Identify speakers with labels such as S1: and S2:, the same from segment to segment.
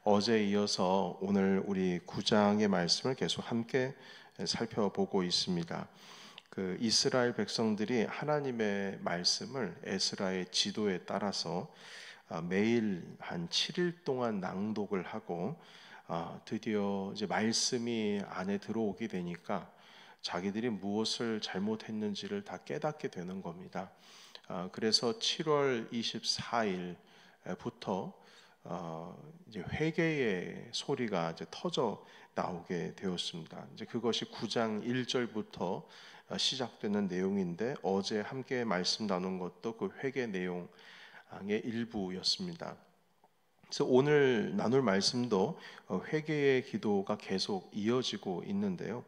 S1: 어제에 이어서 오늘 우리 9장의 말씀을 계속 함께 살펴보고 있습니다. 그 이스라엘 백성들이 하나님의 말씀을 에스라의 지도에 따라서 매일 한 7일 동안 낭독을 하고 드디어 이제 말씀이 안에 들어오게 되니까 자기들이 무엇을 잘못했는지를 다 깨닫게 되는 겁니다. 그래서 7월 24일부터 이제 회개의 소리가 이제 터져 나오게 되었습니다. 이제 그것이 9장 1절부터 시작되는 내용인데 어제 함께 말씀 나눈 것도 그 회개 내용의 일부였습니다. 그래서 오늘 나눌 말씀도 회개의 기도가 계속 이어지고 있는데요.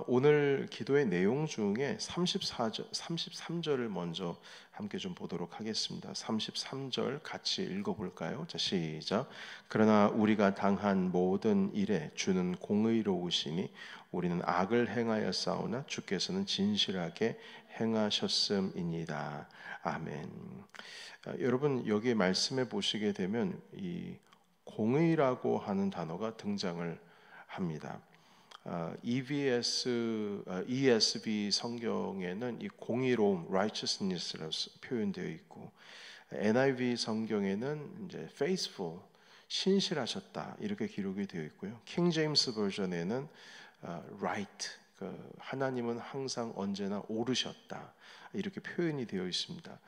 S1: 오늘 기도의 내용 중에 33절을 먼저 함께 좀 보도록 하겠습니다. 33절 같이 읽어볼까요? 자, 시작. 그러나 우리가 당한 모든 일에 주는 공의로우시니 우리는 악을 행하여 싸우나 주께서는 진실하게 행하셨음이니이다. 아멘. 여러분 여기 말씀해 보시게 되면 이 공의라고 하는 단어가 등장을 합니다. ESV 성경에는 이 공의로움, righteousness라고 표현되어 있고 NIV 성경에는 이제 faithful, 신실하셨다 이렇게 기록이 되어 있고요. 킹 제임스 버전에는 right, 하나님은 항상 언제나 옳으셨다 이렇게 표현이 되어 있습니다.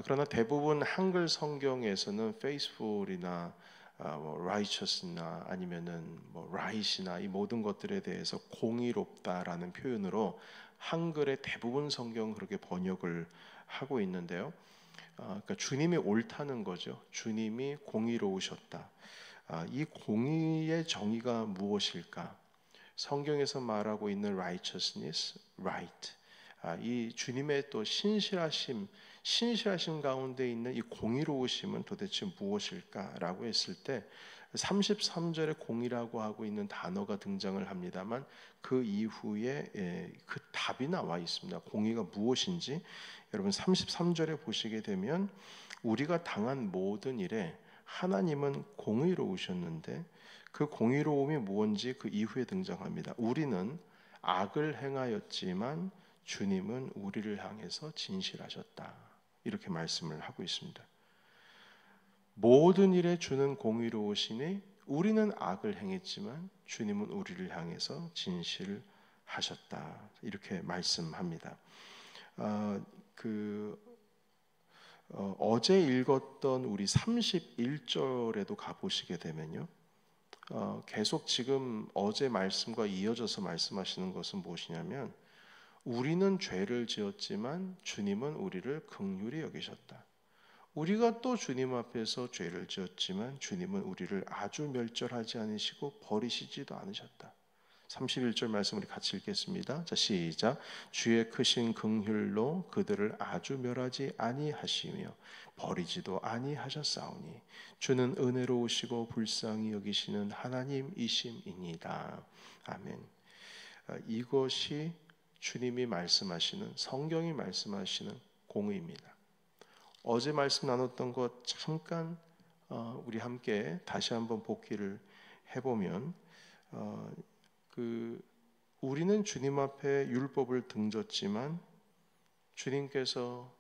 S1: 그러나 대부분 한글 성경에서는 faithful이나 righteous나 아니면은 right이나 이 모든 것들에 대해서 공의롭다라는 표현으로 한글의 대부분 성경 그렇게 번역을 하고 있는데요. 그러니까 주님이 옳다는 거죠. 주님이 공의로우셨다. 이 공의의 정의가 무엇일까? 성경에서 말하고 있는 righteousness, right. 이 주님의 또 신실하심 가운데 있는 이 공의로우심은 도대체 무엇일까라고 했을 때 33절에 공의라고 하고 있는 단어가 등장을 합니다만 그 이후에 그 답이 나와 있습니다. 공의가 무엇인지 여러분 33절에 보시게 되면 우리가 당한 모든 일에 하나님은 공의로우셨는데 그 공의로움이 무엇인지 그 이후에 등장합니다. 우리는 악을 행하였지만 주님은 우리를 향해서 진실하셨다. 이렇게 말씀을 하고 있습니다. 모든 일에 주는 공의로우시니 우리는 악을 행했지만 주님은 우리를 향해서 진실하셨다. 이렇게 말씀합니다. 어제 읽었던 우리 31절에도 가보시게 되면요. 계속 지금 어제 말씀과 이어져서 말씀하시는 것은 무엇이냐면 우리는 죄를 지었지만 주님은 우리를 긍휼히 여기셨다. 우리가 또 주님 앞에서 죄를 지었지만 주님은 우리를 아주 멸절하지 않으시고 버리시지도 않으셨다. 31절 말씀 우리 같이 읽겠습니다. 자, 시작. 주의 크신 긍휼로 그들을 아주 멸하지 아니하시며 버리지도 아니하셨사오니 주는 은혜로우시고 불쌍히 여기시는 하나님이심이니이다. 아멘. 이것이 주님이 말씀하시는, 성경이 말씀하시는 공의입니다. 어제 말씀 나눴던 것 잠깐 우리 함께 다시 한번 복기를 해보면 우리는 주님 앞에 율법을 등졌지만 주님께서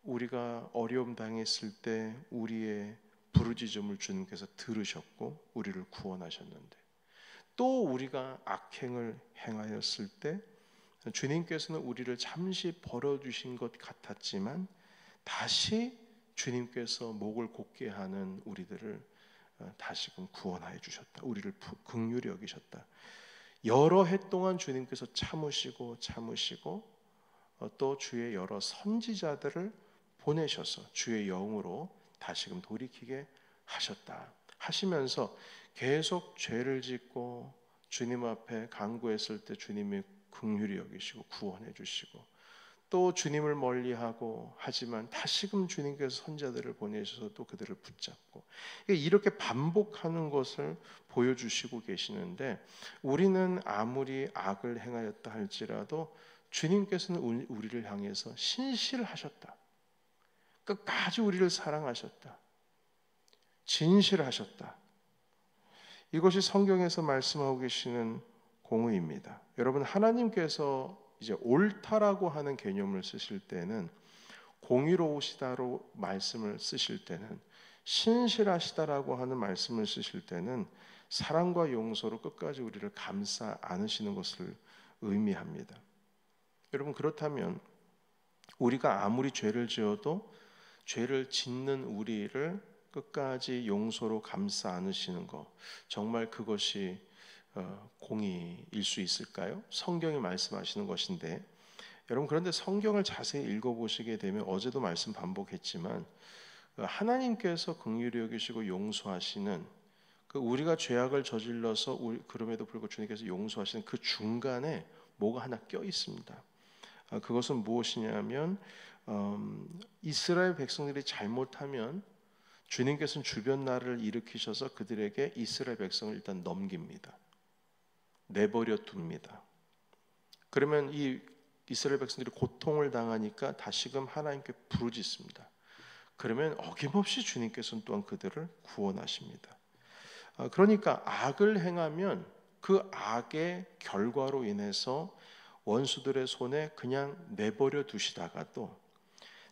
S1: 우리가 어려움 당했을 때 우리의 부르짖음을 주님께서 들으셨고 우리를 구원하셨는데 또 우리가 악행을 행하였을 때 주님께서는 우리를 잠시 버려주신 것 같았지만 다시 주님께서 목을 곧게 하는 우리들을 다시금 구원하여 주셨다. 우리를 긍휼히 여기셨다. 여러 해 동안 주님께서 참으시고 또 주의 여러 선지자들을 보내셔서 주의 영으로 다시금 돌이키게 하셨다. 하시면서 계속 죄를 짓고 주님 앞에 간구했을 때 주님이 긍휼히 여기시고 구원해 주시고 또 주님을 멀리하고 하지만 다시금 주님께서 선자들을 보내셔서 또 그들을 붙잡고 이렇게 반복하는 것을 보여주시고 계시는데 우리는 아무리 악을 행하였다 할지라도 주님께서는 우리를 향해서 신실하셨다. 끝까지 우리를 사랑하셨다. 진실하셨다. 이것이 성경에서 말씀하고 계시는 공의입니다. 여러분, 하나님께서 이제 옳다라고 하는 개념을 쓰실 때는, 공의로우시다로 말씀을 쓰실 때는, 신실하시다라고 하는 말씀을 쓰실 때는 사랑과 용서로 끝까지 우리를 감싸 안으시는 것을 의미합니다. 여러분, 그렇다면 우리가 아무리 죄를 지어도 죄를 짓는 우리를 끝까지 용서로 감싸 안으시는 것, 정말 그것이 공의일 수 있을까요? 성경이 말씀하시는 것인데, 여러분, 그런데 성경을 자세히 읽어보시게 되면, 어제도 말씀 반복했지만, 하나님께서 긍휼히 여기시고 용서하시는, 우리가 죄악을 저질러서 그럼에도 불구하고 주님께서 용서하시는 그 중간에 뭐가 하나 껴 있습니다. 그것은 무엇이냐면, 이스라엘 백성들이 잘못하면 주님께서는 주변 나라를 일으키셔서 그들에게 이스라엘 백성을 일단 넘깁니다. 내버려 둡니다. 그러면 이 이스라엘 백성들이 고통을 당하니까 다시금 하나님께 부르짖습니다. 그러면 어김없이 주님께서는 또한 그들을 구원하십니다. 그러니까 악을 행하면 그 악의 결과로 인해서 원수들의 손에 그냥 내버려 두시다가도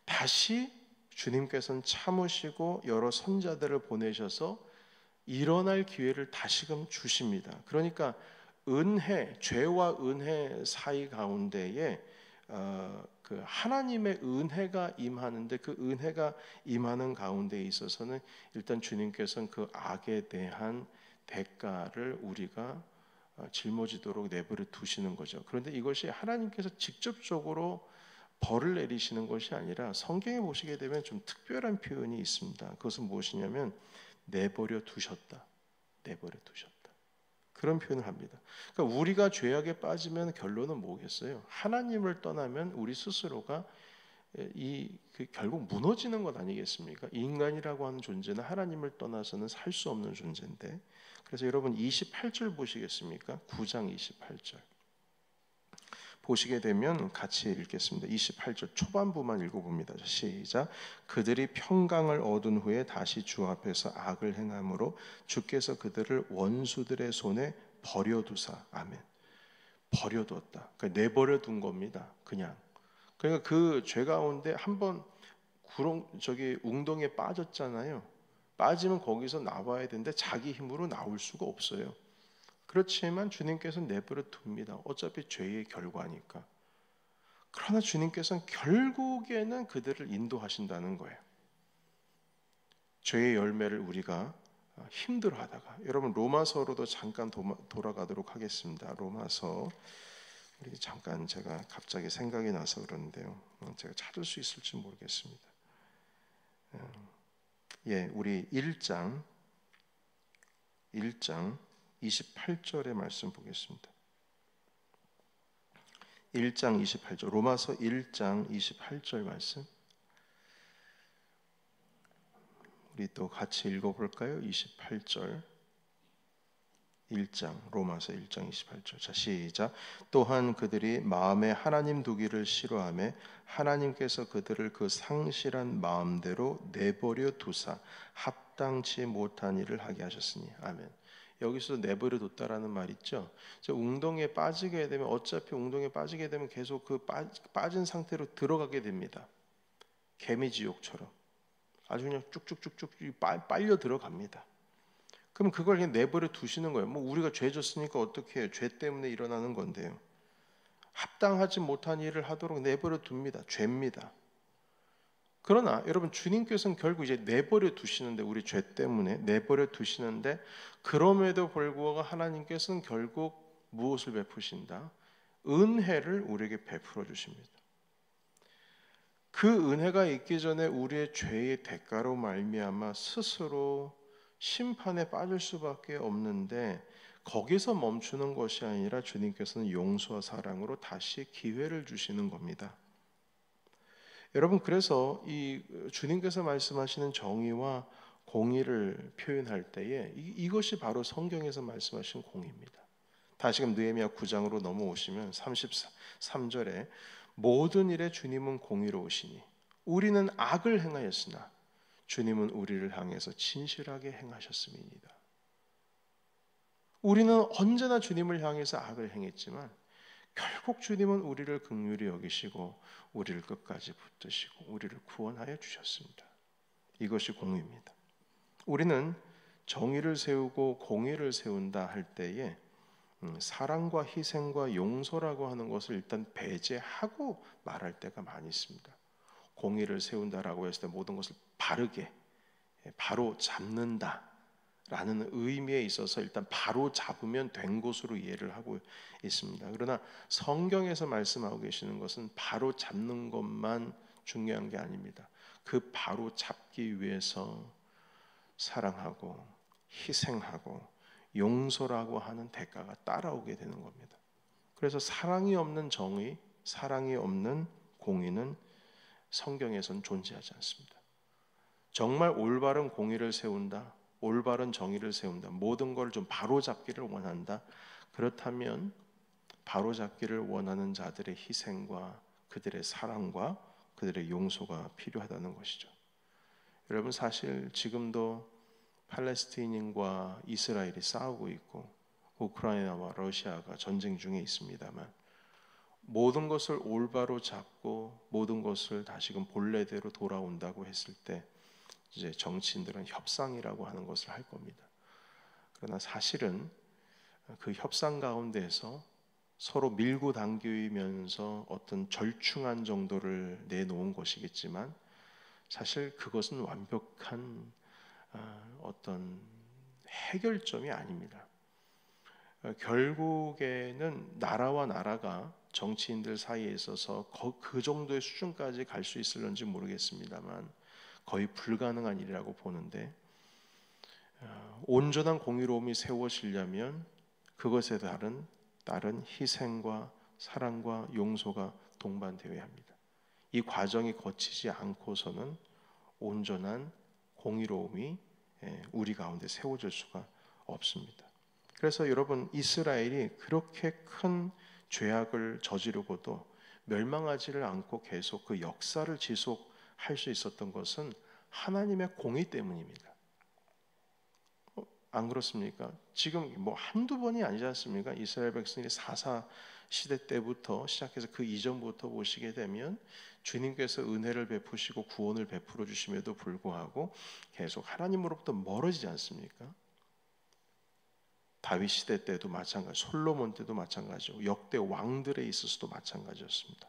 S1: 다시 주님께서는 참으시고 여러 선자들을 보내셔서 일어날 기회를 다시금 주십니다. 그러니까 은혜, 죄와 은혜 사이 가운데에 그 하나님의 은혜가 임하는데, 그 은혜가 임하는 가운데에 있어서는 일단 주님께서는 그 악에 대한 대가를 우리가 짊어지도록 내버려 두시는 거죠. 그런데 이것이 하나님께서 직접적으로 벌을 내리시는 것이 아니라, 성경에 보시게 되면 좀 특별한 표현이 있습니다. 그것은 무엇이냐면 내버려 두셨다, 내버려 두셨다, 그런 표현을 합니다. 그러니까 우리가 죄악에 빠지면 결론은 뭐겠어요? 하나님을 떠나면 우리 스스로가 결국 무너지는 것 아니겠습니까? 인간이라고 하는 존재는 하나님을 떠나서는 살 수 없는 존재인데, 그래서 여러분 28절 보시겠습니까? 9장 28절 보시게 되면 같이 읽겠습니다. 28절 초반부만 읽어봅니다. 시작. 그들이 평강을 얻은 후에 다시 주 앞에서 악을 행함으로 주께서 그들을 원수들의 손에 버려두사. 아멘. 버려두었다. 그러니까 내버려 둔 겁니다. 그냥. 그러니까 그 죄 가운데 한번 웅덩이에 빠졌잖아요. 빠지면 거기서 나와야 되는데 자기 힘으로 나올 수가 없어요. 그렇지만 주님께서는 내버려 둡니다. 어차피 죄의 결과니까. 그러나 주님께서는 결국에는 그들을 인도하신다는 거예요. 죄의 열매를 우리가 힘들어하다가, 여러분 로마서로도 잠깐 돌아가도록 하겠습니다. 로마서, 우리 잠깐, 제가 갑자기 생각이 나서 그러는데요, 제가 찾을 수 있을지 모르겠습니다. 우리 1장 28절의 말씀 보겠습니다. 1장 28절, 로마서 1장 28절 말씀, 우리 또 같이 읽어볼까요? 28절, 1장, 로마서 1장 28절. 자, 시작. 또한 그들이 마음에 하나님 두기를 싫어하며 하나님께서 그들을 그 상실한 마음대로 내버려 두사 합당치 못한 일을 하게 하셨으니. 아멘. 여기서 내버려 뒀다라는 말 있죠. 웅덩이에 빠지게 되면, 어차피 웅덩이에 빠지게 되면 계속 그 빠진 상태로 들어가게 됩니다. 개미지옥처럼 아주 그냥 쭉쭉쭉쭉 빨려 들어갑니다. 그럼 그걸 그냥 내버려 두시는 거예요. 뭐 우리가 죄 졌으니까 어떻게 해요? 죄 때문에 일어나는 건데요. 합당하지 못한 일을 하도록 내버려 둡니다. 죄입니다. 그러나 여러분, 주님께서는 결국 이제 내버려 두시는데, 우리 죄 때문에 내버려 두시는데, 그럼에도 불구하고 하나님께서는 결국 무엇을 베푸신다? 은혜를 우리에게 베풀어 주십니다. 그 은혜가 있기 전에 우리의 죄의 대가로 말미암아 스스로 심판에 빠질 수밖에 없는데, 거기서 멈추는 것이 아니라 주님께서는 용서와 사랑으로 다시 기회를 주시는 겁니다. 여러분, 그래서 이 주님께서 말씀하시는 정의와 공의를 표현할 때에 이것이 바로 성경에서 말씀하신 공의입니다. 다시금 느헤미야 9장으로 넘어오시면 33절에 모든 일에 주님은 공의로우시니 우리는 악을 행하였으나 주님은 우리를 향해서 진실하게 행하셨음이니이다. 우리는 언제나 주님을 향해서 악을 행했지만 결국 주님은 우리를 긍휼히 여기시고 우리를 끝까지 붙드시고 우리를 구원하여 주셨습니다. 이것이 공의입니다. 우리는 정의를 세우고 공의를 세운다 할 때에 사랑과 희생과 용서라고 하는 것을 일단 배제하고 말할 때가 많이 있습니다. 공의를 세운다라고 했을 때 모든 것을 바르게 바로 잡는다 라는 의미에 있어서 일단 바로 잡으면 된 것으로 이해를 하고 있습니다. 그러나 성경에서 말씀하고 계시는 것은 바로 잡는 것만 중요한 게 아닙니다. 그 바로 잡기 위해서 사랑하고 희생하고 용서라고 하는 대가가 따라오게 되는 겁니다. 그래서 사랑이 없는 정의, 사랑이 없는 공의는 성경에선 존재하지 않습니다. 정말 올바른 공의를 세운다, 올바른 정의를 세운다, 모든 걸 좀 바로잡기를 원한다. 그렇다면 바로잡기를 원하는 자들의 희생과 그들의 사랑과 그들의 용서가 필요하다는 것이죠. 여러분, 사실 지금도 팔레스타인과 이스라엘이 싸우고 있고 우크라이나와 러시아가 전쟁 중에 있습니다만 모든 것을 올바로 잡고 모든 것을 다시금 본래대로 돌아온다고 했을 때 이제 정치인들은 협상이라고 하는 것을 할 겁니다. 그러나 사실은 그 협상 가운데에서 서로 밀고 당기면서 어떤 절충한 정도를 내놓은 것이겠지만 사실 그것은 완벽한 어떤 해결점이 아닙니다. 결국에는 나라와 나라가 정치인들 사이에 있어서 그 정도의 수준까지 갈 수 있을런지 모르겠습니다만 거의 불가능한 일이라고 보는데 온전한 공의로움이 세워지려면 그것에 따른 희생과 사랑과 용서가 동반되어야 합니다. 이 과정이 거치지 않고서는 온전한 공의로움이 우리 가운데 세워질 수가 없습니다. 그래서 여러분, 이스라엘이 그렇게 큰 죄악을 저지르고도 멸망하지를 않고 계속 그 역사를 지속할 수 있었던 것은 하나님의 공의 때문입니다. 안 그렇습니까? 지금 뭐 한두 번이 아니지 않습니까? 이스라엘 백성이 사사 시대 때부터 시작해서 그 이전부터 보시게 되면 주님께서 은혜를 베푸시고 구원을 베풀어 주심에도 불구하고 계속 하나님으로부터 멀어지지 않습니까? 다윗 시대 때도 마찬가지, 솔로몬 때도 마찬가지고 역대 왕들에 있어서도 마찬가지였습니다.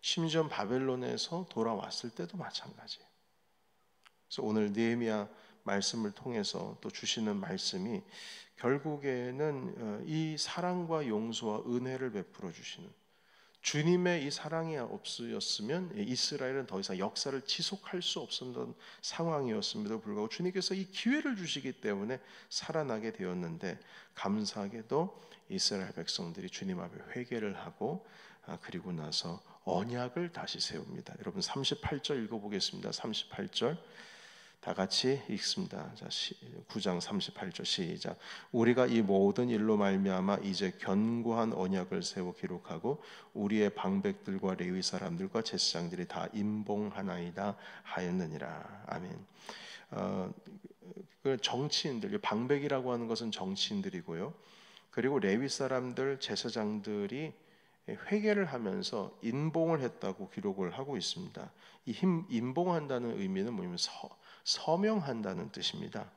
S1: 심지어 바벨론에서 돌아왔을 때도 마찬가지예요. 그래서 오늘 느헤미야 말씀을 통해서 또 주시는 말씀이 결국에는 이 사랑과 용서와 은혜를 베풀어 주시는 주님의 이 사랑이 없으셨으면 이스라엘은 더 이상 역사를 지속할 수 없었던 상황이었음에도 불구하고 주님께서 이 기회를 주시기 때문에 살아나게 되었는데 감사하게도 이스라엘 백성들이 주님 앞에 회개를 하고 그리고 나서 언약을 다시 세웁니다. 여러분 38절 읽어보겠습니다. 38절 다 같이 읽습니다. 자, 9장 38절 시작. 우리가 이 모든 일로 말미암아 이제 견고한 언약을 세워 기록하고 우리의 방백들과 레위 사람들과 제사장들이 다 임봉하나이다 하였느니라. 아멘. 그 정치인들, 방백이라고 하는 것은 정치인들이고요. 그리고 레위 사람들, 제사장들이 회개를 하면서 인봉을 했다고 기록을 하고 있습니다. 이 인봉한다는 의미는 뭐냐면 서명한다는 뜻입니다.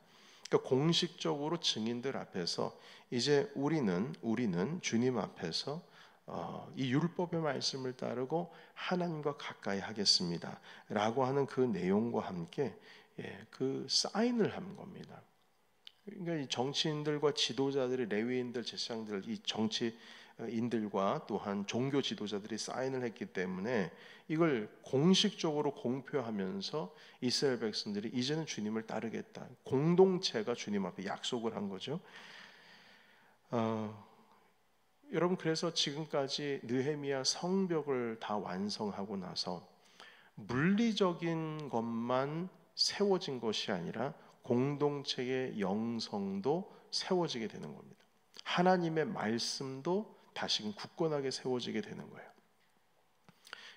S1: 그러니까 공식적으로 증인들 앞에서 이제 우리는 주님 앞에서 이 율법의 말씀을 따르고 하나님과 가까이 하겠습니다 라고 하는 그 내용과 함께 그 사인을 한 겁니다. 그러니까 이 정치인들과 지도자들이 레위인들, 제사장들, 이 정치인들과 또한 종교 지도자들이 사인을 했기 때문에 이걸 공식적으로 공표하면서 이스라엘 백성들이 이제는 주님을 따르겠다. 공동체가 주님 앞에 약속을 한 거죠. 여러분, 그래서 지금까지 느헤미야 성벽을 다 완성하고 나서 물리적인 것만 세워진 것이 아니라 공동체의 영성도 세워지게 되는 겁니다. 하나님의 말씀도 다시금 굳건하게 세워지게 되는 거예요.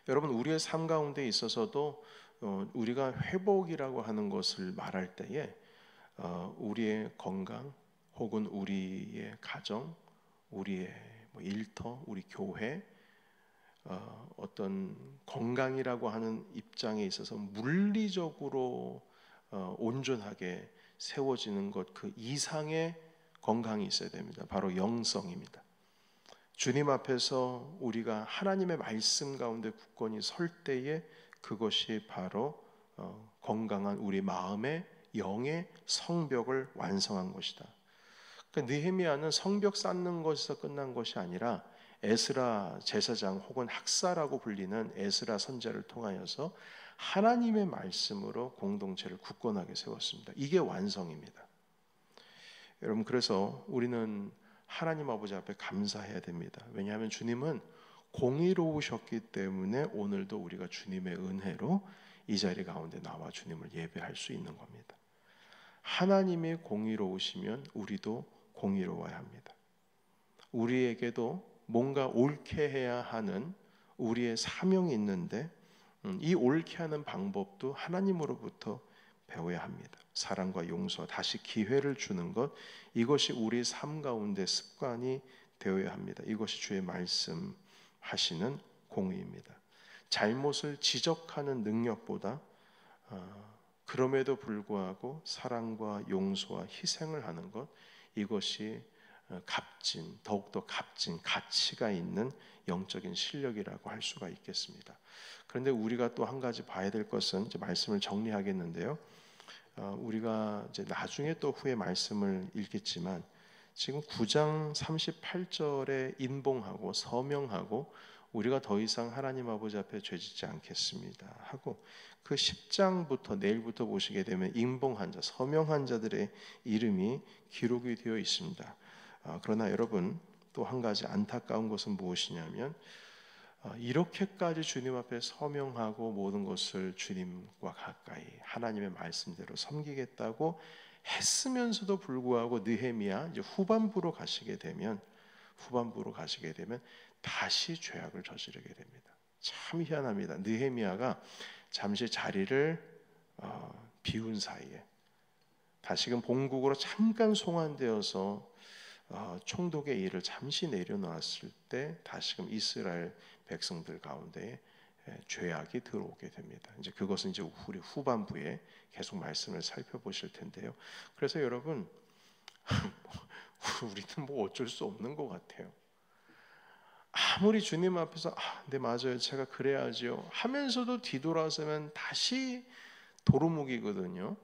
S1: 여러분, 우리의 삶 가운데 있어서도 우리가 회복이라고 하는 것을 말할 때에 우리의 건강 혹은 우리의 가정, 우리의 일터, 우리 교회, 어떤 건강이라고 하는 입장에 있어서 물리적으로 온전하게 세워지는 것 그 이상의 건강이 있어야 됩니다. 바로 영성입니다. 주님 앞에서 우리가 하나님의 말씀 가운데 굳건히 설 때에 그것이 바로 건강한 우리 마음의 영의 성벽을 완성한 것이다. 그러니까 느헤미야는 성벽 쌓는 것에서 끝난 것이 아니라 에스라 제사장 혹은 학사라고 불리는 에스라 선지자를 통하여서 하나님의 말씀으로 공동체를 굳건하게 세웠습니다. 이게 완성입니다. 여러분, 그래서 우리는 하나님 아버지 앞에 감사해야 됩니다. 왜냐하면 주님은 공의로우셨기 때문에 오늘도 우리가 주님의 은혜로 이 자리 가운데 나와 주님을 예배할 수 있는 겁니다. 하나님이 공의로우시면 우리도 공의로워야 합니다. 우리에게도 뭔가 옳게 해야 하는 우리의 사명이 있는데 이 옳게 하는 방법도 하나님으로부터 배워야 합니다. 사랑과 용서, 다시 기회를 주는 것, 이것이 우리 삶 가운데 습관이 되어야 합니다. 이것이 주의 말씀하시는 공의입니다. 잘못을 지적하는 능력보다 그럼에도 불구하고 사랑과 용서와 희생을 하는 것, 이것이 값진, 더욱더 값진 가치가 있는 영적인 실력이라고 할 수가 있겠습니다. 그런데 우리가 또 한 가지 봐야 될 것은, 이제 말씀을 정리하겠는데요. 우리가 이제 나중에 또 후에 말씀을 읽겠지만 지금 9장 38절에 인봉하고 서명하고 우리가 더 이상 하나님 아버지 앞에 죄짓지 않겠습니다 하고, 그 10장부터 내일부터 보시게 되면 인봉한 자, 서명한 자들의 이름이 기록이 되어 있습니다. 그러나 여러분, 또 한 가지 안타까운 것은 무엇이냐면 이렇게까지 주님 앞에 서명하고 모든 것을 주님과 가까이 하나님의 말씀대로 섬기겠다고 했으면서도 불구하고 느헤미야 이제 후반부로 가시게 되면 다시 죄악을 저지르게 됩니다. 참 희한합니다. 느헤미야가 잠시 자리를 비운 사이에 다시금 본국으로 잠깐 송환되어서 총독의 일을 잠시 내려놓았을 때 다시금 이스라엘 백성들 가운데 죄악이 들어오게 됩니다. 이제 그것은 이제 우리 후반부에 계속 말씀을 살펴보실 텐데요. 그래서 여러분, 우리는 뭐 어쩔 수 없는 것 같아요. 아무리 주님 앞에서 네 맞아요, 제가 그래야지요 하면서도 뒤돌아서면 다시 도루묵이거든요.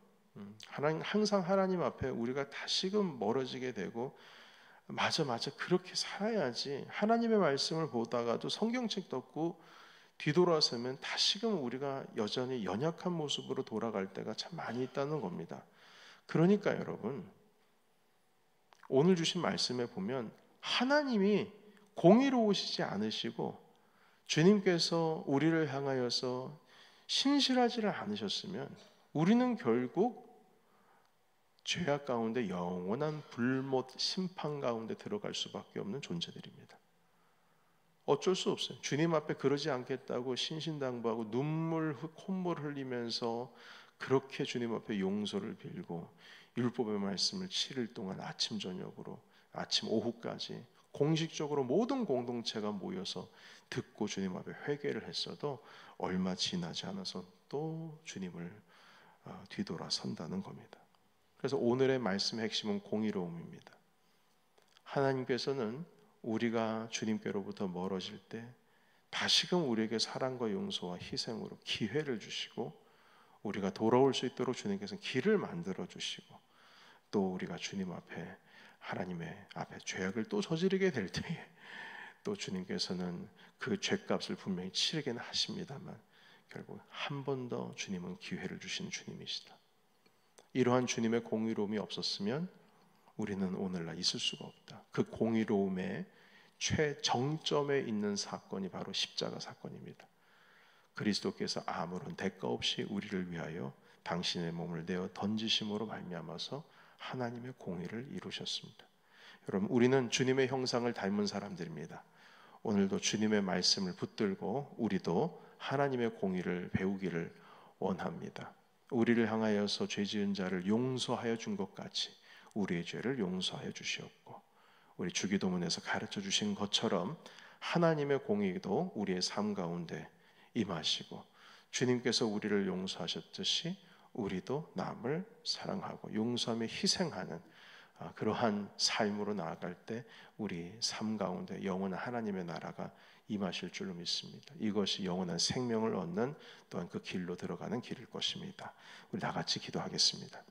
S1: 항상 하나님 앞에 우리가 다시금 멀어지게 되고, 맞아 그렇게 살아야지, 하나님의 말씀을 보다가도 성경책 덮고 뒤돌아서면 다시금 우리가 여전히 연약한 모습으로 돌아갈 때가 참 많이 있다는 겁니다. 그러니까 여러분, 오늘 주신 말씀에 보면 하나님이 공의로우시지 않으시고 주님께서 우리를 향하여서 신실하지를 않으셨으면 우리는 결국 죄악 가운데 영원한 불못 심판 가운데 들어갈 수밖에 없는 존재들입니다. 어쩔 수 없어요. 주님 앞에 그러지 않겠다고 신신당부하고 콧물 흘리면서 그렇게 주님 앞에 용서를 빌고 율법의 말씀을 7일 동안 아침 저녁으로 아침 오후까지 공식적으로 모든 공동체가 모여서 듣고 주님 앞에 회개를 했어도 얼마 지나지 않아서 또 주님을 뒤돌아선다는 겁니다. 그래서 오늘의 말씀의 핵심은 공의로움입니다. 하나님께서는 우리가 주님께로부터 멀어질 때 다시금 우리에게 사랑과 용서와 희생으로 기회를 주시고 우리가 돌아올 수 있도록 주님께서는 길을 만들어 주시고, 또 우리가 주님 앞에 하나님의 앞에 죄악을 또 저지르게 될 때에 또 주님께서는 그 죄값을 분명히 치르게는 하십니다만 결국 한 번 더 주님은 기회를 주시는 주님이시다. 이러한 주님의 공의로움이 없었으면 우리는 오늘날 있을 수가 없다. 그 공의로움의 최정점에 있는 사건이 바로 십자가 사건입니다. 그리스도께서 아무런 대가 없이 우리를 위하여 당신의 몸을 내어 던지심으로 말미암아서 하나님의 공의를 이루셨습니다. 여러분, 우리는 주님의 형상을 닮은 사람들입니다. 오늘도 주님의 말씀을 붙들고 우리도 하나님의 공의를 배우기를 원합니다. 우리를 향하여서 죄 지은 자를 용서하여 준 것 같이 우리의 죄를 용서하여 주시옵고, 우리 주기도문에서 가르쳐 주신 것처럼 하나님의 공의도 우리의 삶 가운데 임하시고, 주님께서 우리를 용서하셨듯이 우리도 남을 사랑하고 용서하며 희생하는 그러한 삶으로 나아갈 때 우리 삶 가운데 영원한 하나님의 나라가 임하실 줄로 믿습니다. 이것이 영원한 생명을 얻는 또한 그 길로 들어가는 길일 것입니다. 우리 다 같이 기도하겠습니다.